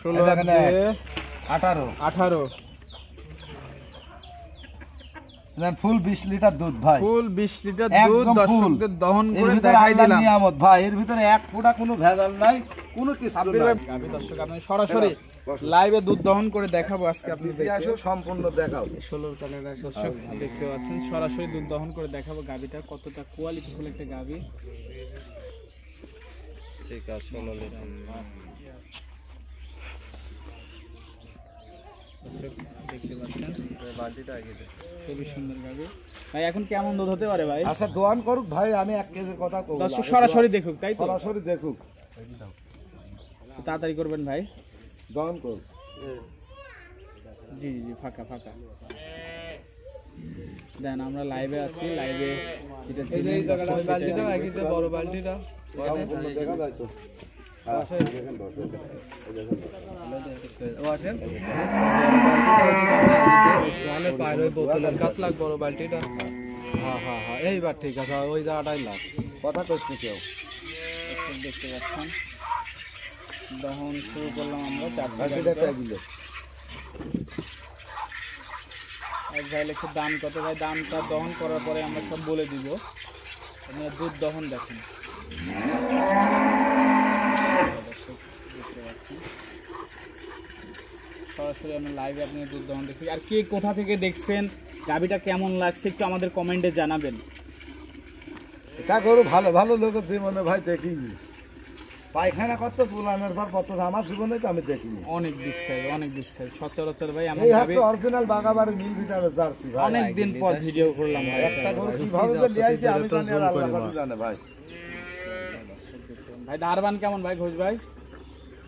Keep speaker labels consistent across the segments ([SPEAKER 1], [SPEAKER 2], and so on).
[SPEAKER 1] 18
[SPEAKER 2] ফুল 20 litre দুধ ভাই,
[SPEAKER 1] ফুল 20 litre দুধ দর্শকদের দহন করে দেখাই দিলাম।
[SPEAKER 2] নিয়ামত ভাই, এর ভিতরে এক ফোঁটা কোনো ভেজাল নাই, কোনো কিছু নাই।
[SPEAKER 1] আমি দর্শক আপনি সরাসরি লাইভে দুধ দহন করে দেখাবো আজকে, আপনি
[SPEAKER 2] আসো সম্পূর্ণ দেখাও।
[SPEAKER 1] 16 কালার দর্শক দেখতে পাচ্ছেন, সরাসরি দুধ দহন করে দেখাবো গাবিটা কতটা কোয়ালিটিফুল একটা গাবি। ঠিক আছে 16 লিটার দেখতে পাচ্ছেন, বাটিটা আগে খুবই সুন্দর গাবি ভাই। এখন কেমন দুধ হতে পারে ভাই?
[SPEAKER 2] আচ্ছা দোয়ান করুক ভাই, আমি 1 কেজির কথা কই,
[SPEAKER 1] দর্শক সরাসরি দেখুক, তাই তো?
[SPEAKER 2] সরাসরি দেখুক,
[SPEAKER 1] তাড়াতাড়ি করবেন ভাই,
[SPEAKER 2] দোয়ান করুক।
[SPEAKER 1] জি জি ফাঁকা দেন, আমরা লাইভে আছি, লাইভে যেটা বালতিটা একইতে বড় বালতিটা
[SPEAKER 2] দেখা যায় তো।
[SPEAKER 1] বোতলের কাতলা বড় বালতিটা, হ্যাঁ এইবার ঠিক আছে, ওই জায়গাটাই লাভ
[SPEAKER 2] কথা কইছি কেউ।
[SPEAKER 1] দেখতে পাচ্ছেন দহন শুরু করলাম আমরা। 4 এক ভাই লেখছে দাম কত ভাই? দামটা দহন করার পরে আমরা সব বলে দিব। আপনারা দুধ দহন দেখেন, সরাসরি আমি লাইভে আপনি দুধ দহন দেখছি। আর কে কোথা থেকে দেখছেন, গাবিটা কেমন লাগছে একটু আমাদের কমেন্টে জানাবেন।
[SPEAKER 2] এটা করু ভালো ভালো লোকের জীবনে ভাই দেখিনি, পায়খানা কত চুলানোর পর কত, আমার জীবনে তো আমি দেখিনি।
[SPEAKER 1] অনেক বিশ্বাস সচরাচর ভাই। আমি
[SPEAKER 2] অরিজিনাল বাগাবাড়ি মিল ভিটারে জার্সি ভাই,
[SPEAKER 1] অনেক দিন পর ভিডিও করলাম ভাই।
[SPEAKER 2] একটা করে কিভাবে যে লিয়াইছি আমি জানি, আর আল্লাহ পাক জানে ভাই।
[SPEAKER 1] ভাই ধারবান কেমন ভাই ঘোষ ভাই?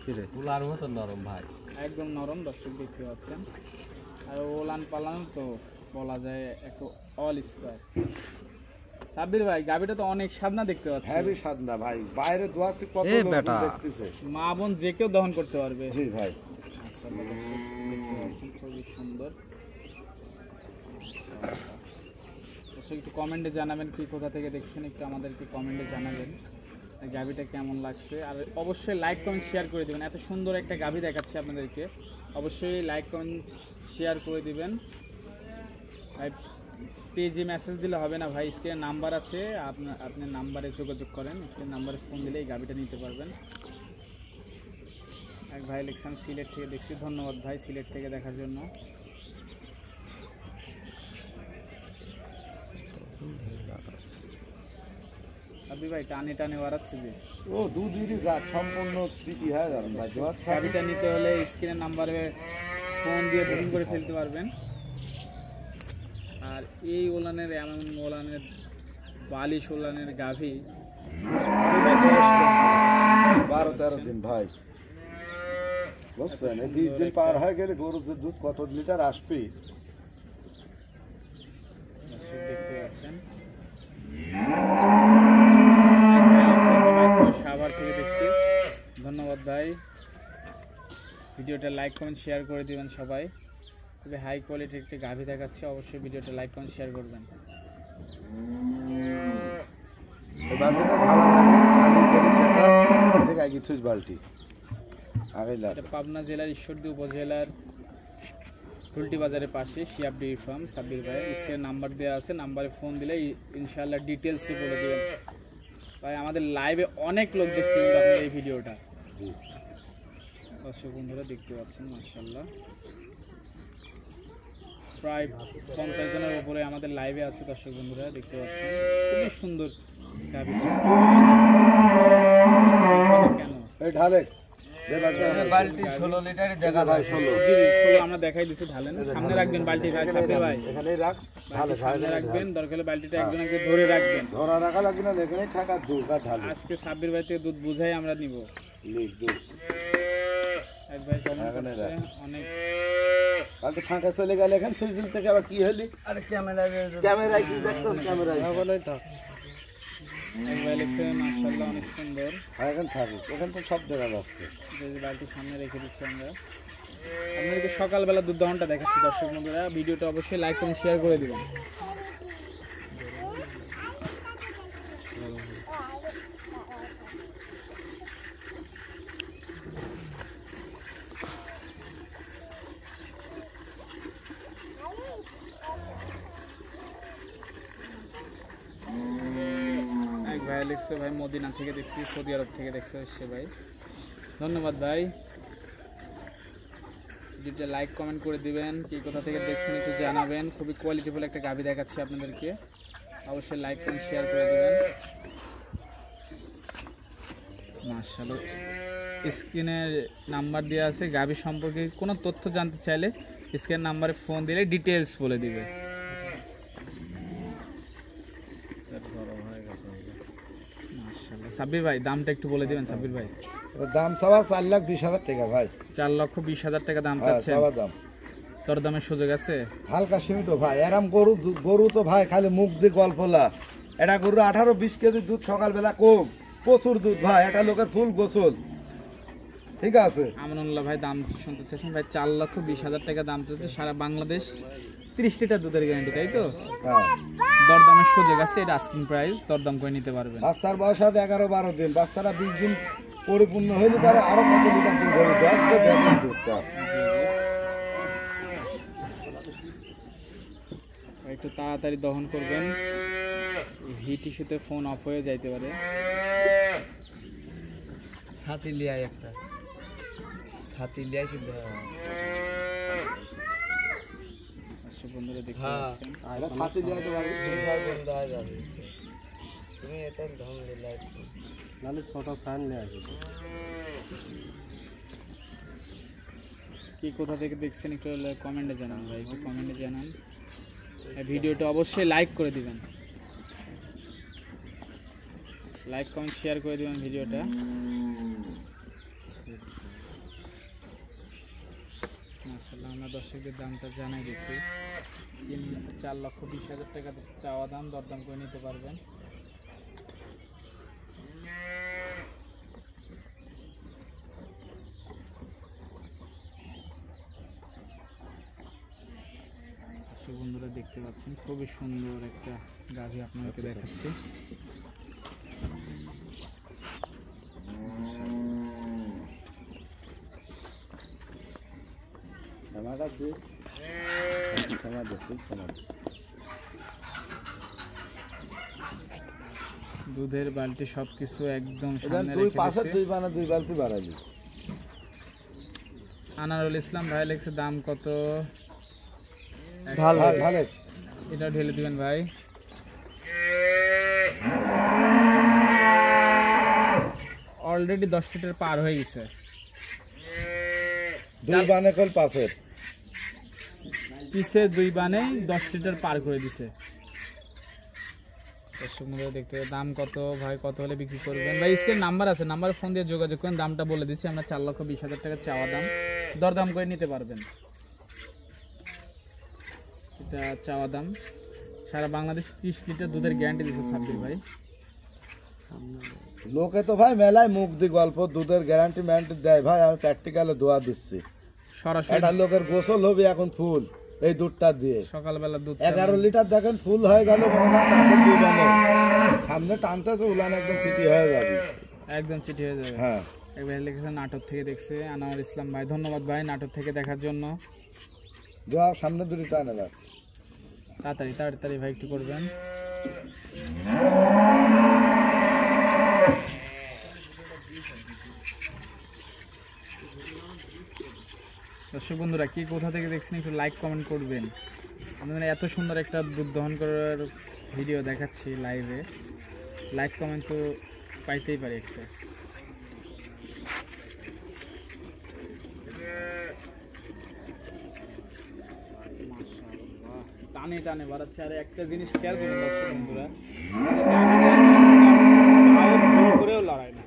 [SPEAKER 2] কিরে তুলার মতো নরম ভাই,
[SPEAKER 1] একদম নরম দর্শক দেখতে পাচ্ছেন। আর ওলান পালান তো বলা যায় একটু অল স্কয়ার। সাব্বির ভাই গাবিটা তো অনেক সাদনা দেখতে পাচ্ছি।
[SPEAKER 2] হেভি সাদনা ভাই, বাইরে দোয়াছি কত লোক দেখতেছে, মা
[SPEAKER 1] বোন যে কেউ দহন করতে পারবে।
[SPEAKER 2] জি ভাই
[SPEAKER 1] মাশাআল্লাহ দেখতে পাচ্ছেন খুবই সুন্দর। একটু কমেন্টে জানাবেন কি কোথা থেকে দেখছেন, একটু আমাদেরকে কমেন্টে জানাবেন গাবিটা কেমন লাগছে। আর অবশ্যই লাইক কমেন্ট শেয়ার করে দিবেন, এত সুন্দর একটা গাবি দেখাচ্ছি আপনাদেরকে, অবশ্যই লাইক কমেন্ট শেয়ার করে দিবেন ভাই। পেজে মেসেজ দিলে হবে না ভাই, স্ক্রিনে নাম্বার আছে, আপনি নাম্বারে যোগাযোগ করেন, স্ক্রিনে নাম্বারে ফোন দিলে এই গাবিটা নিতে পারবেন। এক ভাই লিখছেন সিলেট থেকে দেখছি, ধন্যবাদ ভাই সিলেট থেকে দেখার জন্য। আপনি ভাই টানে টানে বাড়াচ্ছে যে
[SPEAKER 2] ও দুধ দিদি যা সম্পূর্ণ সিটি হয়ে যাবে ভাই।
[SPEAKER 1] গাবিটা নিতে হলে স্ক্রিনের নাম্বারে ফোন দিয়ে বুকিং করে ফেলতে পারবেন। আর এই ওলানের এমন ওলানের বালিশ ওলানের গাভী
[SPEAKER 2] 12-13 দিন ভাই, বুঝছেন? 20 দিন পার হয়ে গেলে গরুর দুধ কত লিটার আসবে
[SPEAKER 1] দেখতে পাচ্ছেন। সাভার থেকে দেখছি, ধন্যবাদ ভাই। ভিডিওটা লাইক কমেন্ট শেয়ার করে দিবেন সবাই। খুবই হাই কোয়ালিটির একটি গাভী দেখাচ্ছে, অবশ্যই ভিডিওটা লাইক কমেন্ট শেয়ার করবেন। পাবনা জেলার ঈশ্বরদী উপজেলার টুলটি বাজারের পাশে শিয়াব ডেইরি ফার্ম। সাব্বির ভাই স্ক্রিনে নাম্বার দেওয়া আছে, নাম্বারে ফোন দিলে ইনশাআল্লাহ ডিটেলসে বলে দেবেন ভাই। আমাদের লাইভে অনেক লোক দেখছে কিন্তু আপনার এই ভিডিওটা, দর্শক বন্ধুরা দেখতে পাচ্ছেন মাশাআল্লাহ প্রায় 50 জনের উপরে আমাদের লাইভে আছে দর্শক বন্ধুরা দেখতে পাচ্ছেন। খুবই সুন্দর গাভী, কেন এই ঢালে বালতি 16 লিটারই দেখা ভাই, 16 আমরা দেখাই দিছি। ঢালেন সামনে রাখবেন বালতি ভাই, সাব্বির ভাই এখানেই রাখ, ঢালে সামনে রাখবেন, দরকার হলে বালতিটা একজনকে ধরে রাখবেন,
[SPEAKER 2] ধরা রাখা লাগবে না, এখানেই থাকা দুধ আর ঢালে।
[SPEAKER 1] আজকে সাব্বির ভাই থেকে দুধ বুঝাই আমরা নিব। দুধ এক ভাই কমেন্ট করছে অনেক,
[SPEAKER 2] বালতি ফাঁকা চলে গেল এখন সুইজিল থেকে আবার কি হলি? আরে ক্যামেরায় কি দেখতেছ? ক্যামেরায় বলেই তো
[SPEAKER 1] এক ভাই লিখছে মাশাআল্লাহ অনেক সুন্দর।
[SPEAKER 2] এখন থাকুক, এখন তো সব দেখা যাচ্ছে।
[SPEAKER 1] যে বালতি সামনে রেখে দিচ্ছি আমরা, আপনাদেরকে সকালবেলা দুধ দহনটা দেখাচ্ছি দর্শক বন্ধুরা। ভিডিওটা অবশ্যই লাইক এবং শেয়ার করে দিবেন। লিখছে ভাই মদিনা থেকে দেখছি, সৌদি আরব থেকে দেখছে সে ভাই, ধন্যবাদ ভাই। ভিডিওটা লাইক কমেন্ট করে দিবেন, কি কোথা থেকে দেখছেন একটু জানাবেন। খুবই কোয়ালিটিফুল একটা গাভী দেখাচ্ছি আপনাদেরকে, অবশ্যই লাইক কমেন্ট শেয়ার করে দিবেন। মাশাআল্লাহ, স্ক্রিনের নাম্বার দেওয়া আছে, গাভী সম্পর্কে কোনো তথ্য জানতে চাইলে স্ক্রিন নাম্বারে ফোন দিলে ডিটেলস বলে দিবে। মাশাআল্লাহ, সাব্বির ভাই দামটা একটু বলে দিবেন। সাব্বির ভাই
[SPEAKER 2] দাম চাওয়া 4,20,000 টাকা ভাই।
[SPEAKER 1] 4,20,000 টাকা দাম চাচ্ছেন,
[SPEAKER 2] দাম
[SPEAKER 1] তোর দামের সুযোগ আছে
[SPEAKER 2] হালকা সীমিত ভাই। এরাম গরু তো ভাই খালি মুখ দিয়ে গল্পলা। এটা গরু 18-20 কেজি দুধ সকালবেলা কম, প্রচুর দুধ ভাই। এটা লোকের ফুল গোসল, ঠিক আছে।
[SPEAKER 1] আমানুল্লাহ ভাই দাম শুনতে চাচ্ছেন ভাই, 4,20,000 টাকা দাম চাচ্ছে, সারা বাংলাদেশ 30 লিটার দুধের গ্যারান্টি, তাই তো? দরদামের সুযোগ আছে, এটা আস্কিং প্রাইস, দরদাম করে নিতে পারবেন।
[SPEAKER 2] বাচ্চার বয়স হবে 11-12 দিন, বাচ্চারা 20 দিন পরিপূর্ণ হইলে পারে আরো কত লিটার দুধ হবে, 10 লিটার দুধটা।
[SPEAKER 1] একটু তাড়াতাড়ি দহন করবেন, হিট ইস্যুতে ফোন অফ হয়ে যাইতে পারে।
[SPEAKER 3] ছাতি লিয়াই একটা, ছাতি লিয়াই কিন্তু
[SPEAKER 1] বন্ধুরা দেখতে
[SPEAKER 3] হ্যাঁ।
[SPEAKER 1] পাচ্ছেন,
[SPEAKER 2] এটা ছাতি দিয়ে তো ভাই
[SPEAKER 3] বন্ধ হয়ে যাবে। তুমি এটা ধন দিলাই, নাহলে ছোট ফ্যান নিয়ে আসবে।
[SPEAKER 1] কি কোথা থেকে দেখছেন একটু কমেন্টে জানান ভাই, একটু কমেন্টে জানান। এই ভিডিওটা অবশ্যই লাইক করে দিবেন, লাইক কমেন্ট শেয়ার করে দিবেন ভিডিওটা। মাশাআল্লাহ, আমরা দর্শকদের দামটা জানাই দিচ্ছি, 4,20,000 টাকা চাওয়া দাম, দরদাম করে নিতে পারবেন। বন্ধুরা দেখতে পাচ্ছেন খুবই সুন্দর একটা গাভী আপনাদেরকে দেখাচ্ছি। দুধের বালতি সবকিছু একদম সামনে
[SPEAKER 2] দুই
[SPEAKER 1] রেখে
[SPEAKER 2] পাশে
[SPEAKER 1] দিয়েছে।
[SPEAKER 2] 2 বালতি বাড়ালি।
[SPEAKER 1] আনারুল ইসলাম ভাই লেখছে দাম কত,
[SPEAKER 2] ঢাল ঢালে
[SPEAKER 1] এটা ঢেলে দিবেন ভাই। অলরেডি 10 লিটার পার হয়ে গেছে,
[SPEAKER 2] 2 বানে কল পাশের
[SPEAKER 1] পিছে 2 বানে 10 লিটার পার করে দিছে। দেখতে দাম কত ভাই, কত হলে বিক্রি করবেন ভাই? স্ক্রিন নাম্বার আছে, নাম্বারে ফোন দিয়ে যোগাযোগ করেন, দামটা বলে দিচ্ছি আমরা। 4,20,000 টাকা চাওয়া দাম, দরদাম করে নিতে পারবেন। এটা চাওয়া দাম, সারা বাংলাদেশ 30 লিটার দুধের গ্যারান্টি দিচ্ছে সাব্বির ভাই।
[SPEAKER 2] লোকে তো ভাই মেলায় মুখ দি গল্প, দুধের গ্যারান্টি ম্যারান্টি দেয় ভাই। আমি প্র্যাকটিক্যালে দোয়া দিচ্ছি,
[SPEAKER 1] সরাসরি
[SPEAKER 2] এটা লোকের গোসল হবে এখন ফুল এই দুধটা দিয়ে।
[SPEAKER 1] সকালবেলা দুধ
[SPEAKER 2] 11 লিটার দেখেন ফুল হয়ে গেল, সামনে টানতেছে উলান একদম চিটি হয়ে যাবে,
[SPEAKER 1] একদম চিঠি হয়ে যাবে।
[SPEAKER 2] হ্যাঁ
[SPEAKER 1] একবার লিখেছে নাটক থেকে দেখছে আনোয়ার ইসলাম ভাই, ধন্যবাদ ভাই নাটক থেকে দেখার জন্য।
[SPEAKER 2] যা সামনে দুটি টানে না,
[SPEAKER 1] তাড়াতাড়ি তাড়াতাড়ি ভাই একটু করবেন। দর্শক বন্ধুরা কি কোথা থেকে দেখছেন একটু লাইক কমেন্ট করবেন। আপনাদের এত সুন্দর একটা দুধ দহন করার ভিডিও দেখাচ্ছি লাইভে, লাইক কমেন্ট তো পাইতেই পারি একটা। টানে টানে বাড়াচ্ছে। আর একটা জিনিস খেয়াল করুন দর্শক বন্ধুরা, করেও লড়াই না,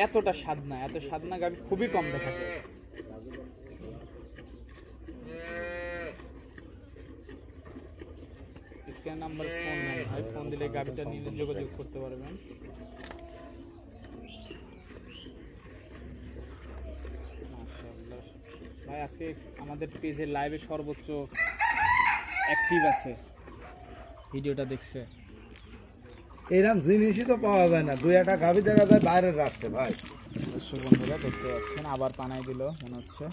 [SPEAKER 1] এতটা সাধনা, এত সাধনা গাভী খুবই কম দেখা যায়। স্ক্যান নাম্বার ফোন নেন ভাই, ফোন দিলে গাভীটা নিয়ে যোগাযোগ করতে পারবেন। মাশাআল্লাহ ভাই, আজকে আমাদের পেজে লাইভে সর্বোচ্চ অ্যাক্টিভ আছে, ভিডিওটা দেখছে।
[SPEAKER 2] এরকম জিনিসই তো পাওয়া যায় না, 2-1টা গাভী দেখা যায় বাইরের রাস্তায় ভাই।
[SPEAKER 1] দর্শক বন্ধুরা দেখতে পাচ্ছেন আবার পানায় দিল মনে হচ্ছে।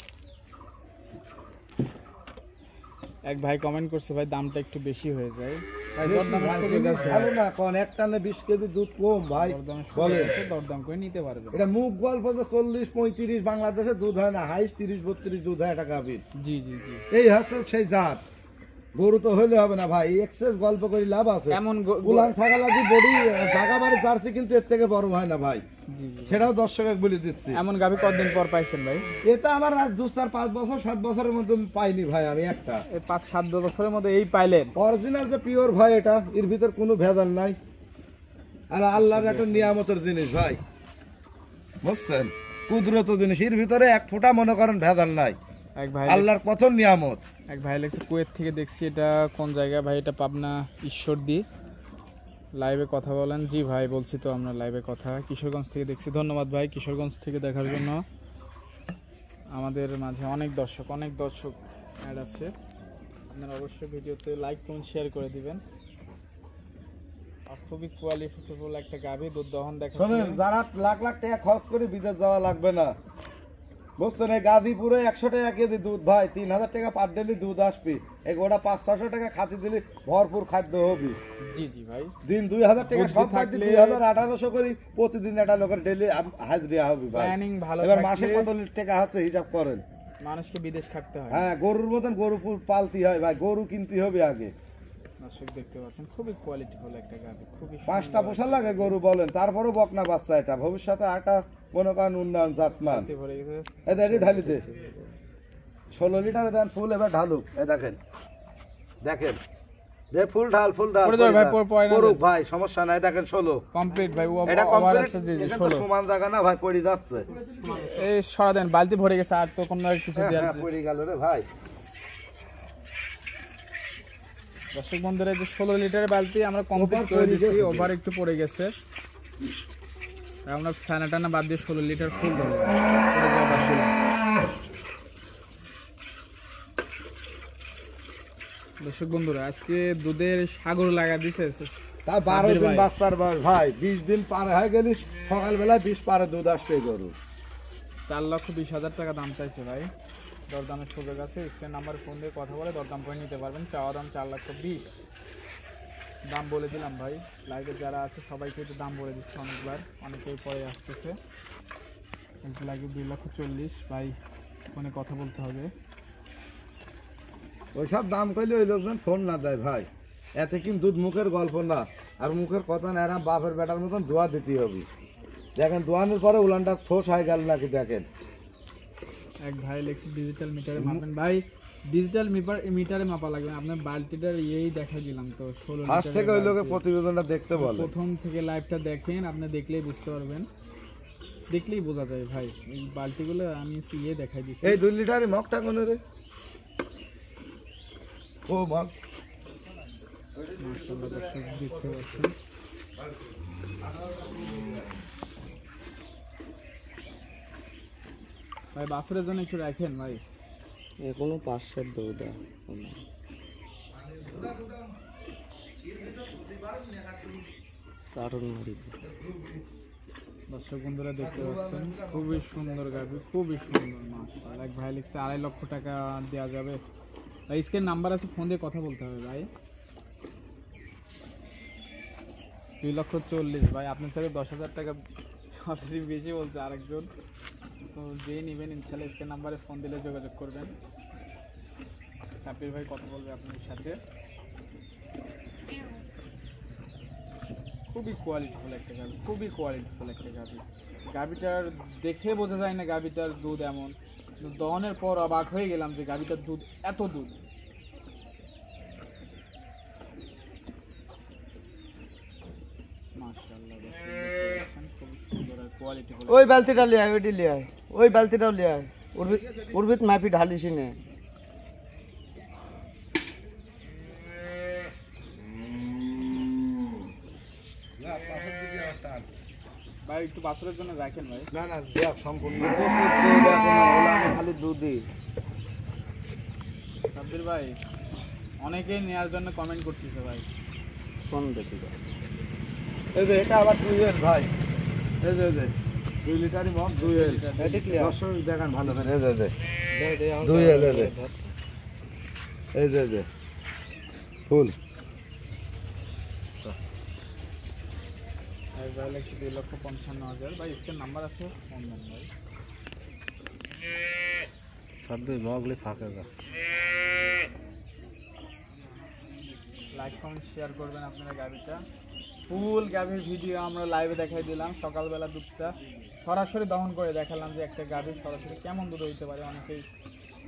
[SPEAKER 1] এক ভাই কমেন্ট করছে ভাই দামটা একটু বেশি হয়ে যায় ভাই,
[SPEAKER 2] বেশি
[SPEAKER 1] দরদামের
[SPEAKER 2] ভাই,
[SPEAKER 1] সুযোগ
[SPEAKER 2] জিনিস
[SPEAKER 1] আছে।
[SPEAKER 2] ভালো না, কারণ এক টানে 20 কেজি দুধ কম ভাই।
[SPEAKER 1] দরদামের সুযোগ
[SPEAKER 2] বলেন
[SPEAKER 1] আছে, দরদাম করে নিতে পারবেন।
[SPEAKER 2] এটা মুখ গল্প তো 40-35 বাংলাদেশে দুধ হয় না, হাইস্ট 30-32 দুধ হয় এটা গাভীর।
[SPEAKER 1] জি জি জি।
[SPEAKER 2] এই হচ্ছে সেই জাত। গরু তো হইলে হবে না ভাই, এক্সেস গল্প করে লাভ আছে।
[SPEAKER 1] এমন
[SPEAKER 2] উলান থাকা লাগি বডি বাগাবাড়ি জার্সি কিন্তু এর থেকে বড় হয় না ভাই,
[SPEAKER 1] জি জি।
[SPEAKER 2] সেটাও দর্শক বলে দিচ্ছি।
[SPEAKER 1] এমন গাভী কতদিন পর পাইছেন ভাই?
[SPEAKER 2] এটা আমার আজ 2-4-5 বছর 7 বছরের মধ্যে পাইনি ভাই আমি একটা।
[SPEAKER 1] এই 5-7 বছরের মধ্যে এই পাইলেন?
[SPEAKER 2] অরিজিনাল যে পিওর ভাই, এটা এর ভিতর কোনো ভেজাল নাই। আর আল্লাহর একটা নিয়ামতের জিনিস ভাই, বুঝছেন, কুদরত জিনিস, এর ভিতরে এক ফোঁটা মনে করেন ভেজাল নাই,
[SPEAKER 1] এক ভাই
[SPEAKER 2] আল্লাহর প্রথম নিয়ামত।
[SPEAKER 1] এক ভাই লেগেছে কুয়েত থেকে দেখছি, এটা কোন জায়গা ভাই? এটা পাবনা ঈশ্বরদী। লাইভে কথা বলেন। জি ভাই বলছি তো আমরা লাইভে কথা। কিশোরগঞ্জ থেকে দেখছি। ধন্যবাদ ভাই কিশোরগঞ্জ থেকে দেখার জন্য। আমাদের মাঝে অনেক দর্শক অ্যাড আছে। আপনারা অবশ্যই ভিডিওতে লাইক কমেন্ট শেয়ার করে দিবেন। আর খুবই কোয়ালিটিফুল একটা গাভী, দুধ দহন
[SPEAKER 2] শোনেন,
[SPEAKER 1] দেখাচ্ছে।
[SPEAKER 2] যারা লাখ লাখ টাকা খরচ করে বিদেশ যাওয়া লাগবে না, বুঝছেন, এই গাজীপুরে 100 টাকা কেজি দুধ ভাই, 3000 টাকা পার ডেলি দুধ আসবে। এই গোটা 500-600 টাকা খাতি দিলে ভরপুর খাদ্য হবে।
[SPEAKER 1] জি জি ভাই।
[SPEAKER 2] দিন 2000 টাকা
[SPEAKER 1] বুদ্ধি
[SPEAKER 2] সব বাদ
[SPEAKER 1] থাকলে-
[SPEAKER 2] 2000-1800 করে প্রতিদিন একটা লোকের ডেলি হাজিরা হবে ভাই।
[SPEAKER 1] প্ল্যানিং ভালো
[SPEAKER 2] এবার
[SPEAKER 1] থাকলে
[SPEAKER 2] মাসে কত টাকা আছে হিসাব করেন।
[SPEAKER 1] মানুষকে বিদেশ থাকতে হয়।
[SPEAKER 2] হ্যাঁ, গরুর মতন গরু পালতি হয় ভাই, গরু কিনতে হবে আগে।
[SPEAKER 1] দর্শক দেখতে পাচ্ছেন খুবই কোয়ালিটিফুল একটা গাভী, খুবই
[SPEAKER 2] 5টা পোষা লাগে গরু বলেন, তারপরও বকনা বাচ্চা। এটা ভবিষ্যতে একটা মনে করেন উন্নয়ন জাতমান।
[SPEAKER 1] সুন্দর ভরে গেছে।
[SPEAKER 2] এটি ঢালিতে 16 লিটার দেন ফুল, এবার ঢালুক। এই দেখেন দেখেন, যে ফুল ঢাল
[SPEAKER 1] পরে যাবে ভাই, পরে না
[SPEAKER 2] করুক
[SPEAKER 1] যান।
[SPEAKER 2] ভাই, সমস্যা নাই। দেখেন 16
[SPEAKER 1] কমপ্লিট ভাই।
[SPEAKER 2] এটা
[SPEAKER 1] ওভার
[SPEAKER 2] কমপ্লিট।
[SPEAKER 1] আছে জি জি
[SPEAKER 2] এটা তো
[SPEAKER 1] 16।
[SPEAKER 2] সমান জায়গা না ভাই, পড়ে যাচ্ছে।
[SPEAKER 1] এই সরা দেন, বালতি ভরে গেছে, আর তো কোনো কিছু
[SPEAKER 2] হ্যাঁ
[SPEAKER 1] দেওয়ার
[SPEAKER 2] হ্যাঁ, পড়ে গেল রে ভাই।
[SPEAKER 1] দর্শক বন্ধুরা, যে 16 লিটারের বালতি আমরা কমপ্লিট
[SPEAKER 2] Over
[SPEAKER 1] করে
[SPEAKER 2] পড়ে
[SPEAKER 1] দিয়েছি।
[SPEAKER 2] গেছে।
[SPEAKER 1] ওভার একটু পড়ে গেছে, আর আমরা ফ্যানা টানা বাদ দিয়ে 16 লিটার ফুল ধরে দর্শক বন্ধুরা, আজকে দুধের সাগর লাগা দিছে।
[SPEAKER 2] তা 12
[SPEAKER 1] সাব্বির
[SPEAKER 2] দিন
[SPEAKER 1] ভাই।
[SPEAKER 2] বাচ্চার বয়স ভাই, 20 দিন পার হয়ে গেলি সকালবেলায় 20 পারে দুধ আসবে গরু।
[SPEAKER 1] 4,20,000 টাকা দাম চাইছে ভাই। দরদামের সুযোগ আছে। স্ক্রিন নাম্বার ফোন দিয়ে কথা বলে দরদাম করে নিতে পারবেন। চাওয়া দাম 4,20,000 দাম বলে দিলাম ভাই। লাইভে যারা আছে সবাইকে একটু দাম বলে দিচ্ছে অনেকবার, অনেকেই পরে আসতেছে। একটু লাগে 2,40,000 ভাই, ফোনে কথা বলতে হবে।
[SPEAKER 2] ওইসব দাম কইলে ওই লোকজন ফোন না দেয় ভাই। এতে কিন্তু দুধ মুখের গল্প না, আর মুখের কথা না, এরা বাপের বেটার মতন দোয়া দিতে হবে। দেখেন দোয়ানোর পরে উলানটা ঠোস হয়ে গেল নাকি দেখেন।
[SPEAKER 1] এক ভাই লেখছে ডিজিটাল মিটারে মাপেন ভাই। ডিজিটাল মিটারে মাপা লাগবে। আপনার বালতিটার ইয়েই দেখাই দিলাম তো, 16
[SPEAKER 2] ফার্স্ট থেকে ওই
[SPEAKER 1] লিটারের
[SPEAKER 2] লোকের
[SPEAKER 1] বালতি।
[SPEAKER 2] প্রতিবেদনটা দেখতে বলে।
[SPEAKER 1] প্রথম থেকে লাইভটা দেখেন, আপনি দেখলেই বুঝতে পারবেন, দেখলেই বোঝা যায় ভাই। এই বালতিগুলো আমি ইয়ে দেখাই দিচ্ছি।
[SPEAKER 2] এই 2 লিটারের মগটা কোন রে? ও মগ।
[SPEAKER 1] মাশাআল্লাহ দর্শক দেখতে পাচ্ছেন। ভাই বাছুরের জন্য একটু রাখেন ভাই।
[SPEAKER 3] এখনো 5-7 দৌড়া সারন মারি।
[SPEAKER 1] দর্শক বন্ধুরা দেখতে পাচ্ছেন খুবই সুন্দর গাভী, খুবই সুন্দর মাশাআল্লাহ। এক ভাই লিখছে 2.5 লক্ষ টাকা দেওয়া যাবে ভাই। স্ক্রিন নাম্বার আছে, ফোন দিয়ে কথা বলতে হবে ভাই। 2,40,000 ভাই। আপনার সাথে 10,000 টাকা অলরেডি বেশি বলছে আরেকজন। তো যেই নেবেন ইনশাল্লাহ স্ক্রিন নাম্বারে ফোন দিলে যোগাযোগ করবেন। সাব্বির ভাই কথা বলবে আপনার সাথে। খুবই কোয়ালিটিফুল একটা গাভী, খুবই কোয়ালিটিফুল একটা গাভী। গাভীটার দেখে বোঝা যায় না গাভীটার দুধ এমন। দহনের পর অবাক হয়ে গেলাম যে গাভীটার দুধ এত দুধ। মাশাআল্লাহ দর্শক দেখতে পাচ্ছেন, খুবই সুন্দর আর কোয়ালিটিফুল।
[SPEAKER 3] ওই বালতিটা লিয়ে আয়, ওইটি লিয়ে আয়, ওই বালতিটাও লিয়ে আয়। উর্বিত মাপি ঢালিস নে।
[SPEAKER 1] ভাই একটু বাছুরের জন্য রাখেন ভাই।
[SPEAKER 2] না না, দেখ সম্পূর্ণ
[SPEAKER 3] খালি দুধই।
[SPEAKER 1] সাব্বির ভাই অনেকেই নেওয়ার জন্য কমেন্ট করতেছে ভাই।
[SPEAKER 3] কোন দেখি
[SPEAKER 2] এই যে এটা আবার 2 এল ভাই। এই যে 2 লিটারই মগ, 2 এল।
[SPEAKER 3] এটা ক্লিয়ার।
[SPEAKER 2] দর্শক দেখেন ভালো করে। এই যে
[SPEAKER 3] 2
[SPEAKER 2] 2 এল। এই যে ফুল
[SPEAKER 1] ভাই 2,55,000 ভাই। इसके নাম্বার আছে ফোন দেন ভাই।
[SPEAKER 3] সাদ্দু লগলে ফাঁকাগা।
[SPEAKER 1] লাইক কমেন্ট শেয়ার করবেন আপনারা গাবিটা। ফুল গাবির ভিডিও আমরা লাইভে দেখাই দিলাম, সকালবেলা দুধটা সরাসরি দহন করে দেখালাম যে একটা গাভী সরাসরি কেমন দুধ হইতে পারে। অনেকেই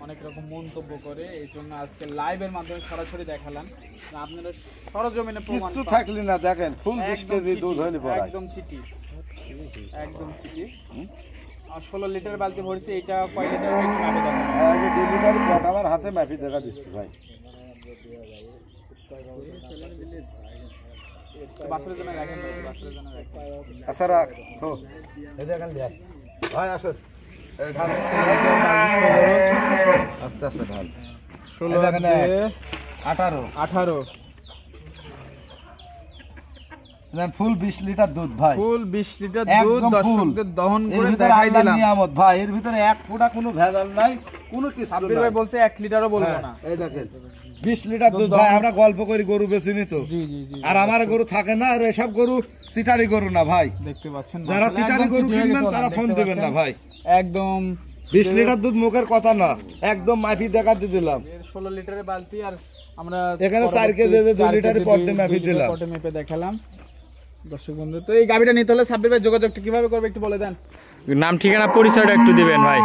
[SPEAKER 1] অনেক রকম মন্তব্য করে, এই জন্য আজকে লাইভের মাধ্যমে সরাসরি দেখালাম। আপনারা সরজমিনে প্রমাণ
[SPEAKER 2] কিছু থাকলি না দেখেন ফুল 20 কেজি দুধ হইলে পড়ায়
[SPEAKER 1] একদম চিটি, একদম চিটি। আর 16 লিটার বালতি ভরছে, এটা কয় লিটার একটু মাপে দেখেন।
[SPEAKER 2] এই যে 2 লিটার পট আমার হাতে মাপি দেখা দিচ্ছি ভাই।
[SPEAKER 1] বাছুরের জন্য রাখেন ভাই, বাছুরের জন্য রাখেন।
[SPEAKER 2] আচ্ছা রাখ তো এই দেখেন ভাই আসুন এই ঢাল আস্তে আস্তে ঢাল
[SPEAKER 1] 16
[SPEAKER 2] দেখেন 18 ফুল 20 লিটার দুধ ভাই,
[SPEAKER 1] ফুল 20 লিটার দুধ
[SPEAKER 2] একদম ফুল।
[SPEAKER 1] দর্শকদের দহন
[SPEAKER 2] এর
[SPEAKER 1] করে
[SPEAKER 2] ভিতরে
[SPEAKER 1] দেখাই
[SPEAKER 2] আল্লাহর
[SPEAKER 1] দিলাম।
[SPEAKER 2] নিয়ামত ভাই, এর ভিতরে এক ফোঁটা কোনো ভেজাল নাই, কোনো কিছু
[SPEAKER 1] সাব্বির
[SPEAKER 2] নাই।
[SPEAKER 1] ভাই বলছে 1 লিটারও বলবো
[SPEAKER 2] হ্যাঁ,
[SPEAKER 1] না।
[SPEAKER 2] এই দেখেন 20 লিটার দুধ ভাই। আমরা গল্প করি গরু বেচিনি তো,
[SPEAKER 1] জি জি জি,
[SPEAKER 2] আর আমার গরু থাকে না, আর এসব গরু চিটারি গরু না ভাই।
[SPEAKER 1] দেখতে পাচ্ছেন
[SPEAKER 2] যারা
[SPEAKER 1] মাশাআল্লাহ,
[SPEAKER 2] চিটারি
[SPEAKER 1] একদম
[SPEAKER 2] গরু
[SPEAKER 1] চিটি হয়ে
[SPEAKER 2] কিনবেন
[SPEAKER 1] গেছে
[SPEAKER 2] তারা
[SPEAKER 1] ওনার,
[SPEAKER 2] ফোন
[SPEAKER 1] দেখতে
[SPEAKER 2] দিবেন না
[SPEAKER 1] পাচ্ছেন?
[SPEAKER 2] ভাই।
[SPEAKER 1] একদম
[SPEAKER 2] 20 লিটার দুধ মুখের কথা না, একদম মাপি দেখাতে দিলাম।
[SPEAKER 1] 16 লিটারের বালতি, আর আমরা
[SPEAKER 2] এখানে 4 কেজি 2 লিটারের পটে মাপি দিলাম।
[SPEAKER 1] পটে মেপে দেখালাম দর্শক বন্ধু। তো এই গাবিটা নিতে হলে সাব্বির ভাই যোগাযোগটা কিভাবে করবে একটু বলে দেন।
[SPEAKER 4] নাম ঠিকানা পরিচয়টা একটু দিবেন ভাই।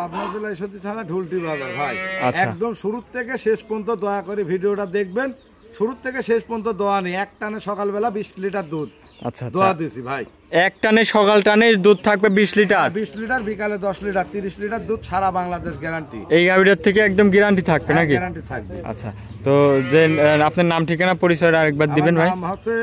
[SPEAKER 2] পাবনা জেলা ঈশ্বরদী থানা ঢুলটি বাজার ভাই।
[SPEAKER 4] আচ্ছা।
[SPEAKER 2] একদম শুরু থেকে শেষ পর্যন্ত দয়া করে ভিডিওটা দেখবেন, শুরু থেকে শেষ পর্যন্ত দোয়া নেই। এক টানে সকালবেলা 20 লিটার দুধ
[SPEAKER 4] আচ্ছা
[SPEAKER 2] দোয়া
[SPEAKER 4] আচ্ছা,
[SPEAKER 2] দিছি ভাই।
[SPEAKER 4] এক টানে সকাল টানে দুধ থাকবে 20 লিটার।
[SPEAKER 2] 20 লিটার, বিকালে 10 লিটার, 30 লিটার দুধ সারা বাংলাদেশ গ্যারান্টি।
[SPEAKER 4] এই গাভিটার থেকে একদম গ্যারান্টি থাকবে নাকি?
[SPEAKER 2] গ্যারান্টি থাকবে।
[SPEAKER 4] আচ্ছা, তো যে আপনার নাম ঠিকানা পরিচয়টা আরেকবার দিবেন ভাই।
[SPEAKER 2] আমার নাম হচ্ছে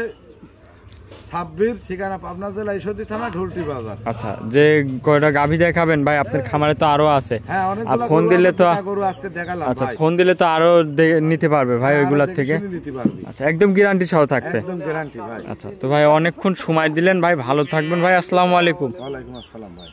[SPEAKER 2] সাব্বির, ঠিকানা পাবনা জেলা ঈশ্বরদী থানা ঢুলটি বাজার।
[SPEAKER 4] আচ্ছা, যে কয়টা গাভি দেখাবেন ভাই, আপনার খামারে তো আরো আছে।
[SPEAKER 2] হ্যাঁ,
[SPEAKER 4] আর
[SPEAKER 2] অনেকগুলো
[SPEAKER 4] ফোন দিলে তো
[SPEAKER 2] গরু আজকে দেখালাম
[SPEAKER 4] আচ্ছা,
[SPEAKER 2] ভাই।
[SPEAKER 4] ফোন দিলে তো আরো নিতে পারবে ভাই
[SPEAKER 2] আরো
[SPEAKER 4] ওইগুলার
[SPEAKER 2] দেখে
[SPEAKER 4] থেকে।
[SPEAKER 2] শুনে নিতে পারবি।
[SPEAKER 4] আচ্ছা, একদম গ্যারান্টি সহ থাকবে।
[SPEAKER 2] একদম গ্যারান্টি ভাই।
[SPEAKER 4] আচ্ছা, তো ভাই অনেকক্ষণ সময় দিলেন ভাই, ভালো থাকবেন ভাই, আসসালামু আলাইকুম।
[SPEAKER 2] ওয়ালাইকুম আসসালাম ভাই।